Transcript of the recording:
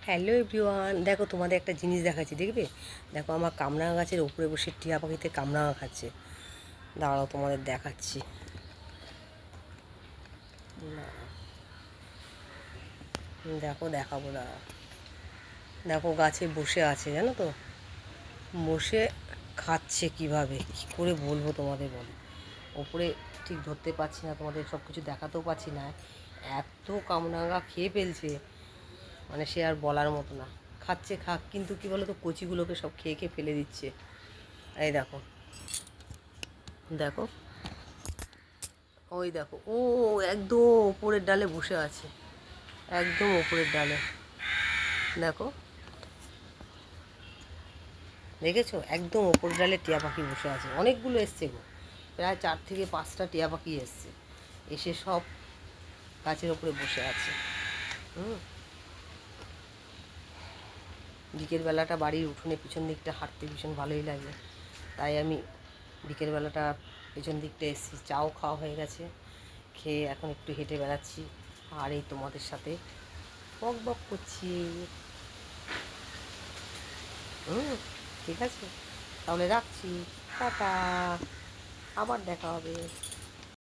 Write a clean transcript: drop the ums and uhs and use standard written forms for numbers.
Hello everyone, দেখো তোমাদের একটা জিনিস দেখাচ্ছি, দেখবে? দেখো আমার কামরাঙা গাছের উপরে বসে টিয়া পাখিতে কামরাঙা খাচ্ছে। দাঁড়াও তোমাদের দেখাচ্ছি। দাঁড়াও, দেখো দেখাবো, দাঁড়াও। দেখো গাছে বসে আছে, জানো তো? বসে খাচ্ছে কিভাবে, কী করে বলবো তোমাদের, বলো। ওপরে ঠিক ধরতে পারছি না, তোমাদের সব কিছু দেখাতেও পারছি না। এত কামরাঙা খেয়ে ফেলছে, মানে সে আর বলার মতো না। খাচ্ছে খাক, কিন্তু কি বলো তো, কচিগুলোকে সব খেয়ে খেয়ে ফেলে দিচ্ছে। এই দেখো, দেখো, ওই দেখো, ও একদম ওপরের ডালে বসে আছে, একদম ওপরের ডালে। দেখো, দেখেছো? একদম ওপরের ডালে টিয়া পাখি বসে আছে, অনেকগুলো এসছে গো। প্রায় 4 থেকে 5টা টিয়া পাখি এসছে, এসে সব গাছের ওপরে বসে আছে। হুম। বিকেল বেলাটা বাড়ির উঠোনে পিছন দিকটা হাঁটতে ভীষণ ভালোই লাগে, তাই আমি বিকেল বেলাটা পেছন দিকটা এসেছি। চাও খাওয়া হয়ে গেছে, খেয়ে এখন একটু হেঁটে বেড়াচ্ছি, আর এই তোমাদের সাথে বক বক করছি। হুম, ঠিক আছে, তাহলে রাখছি। টাটা, আবার দেখা হবে।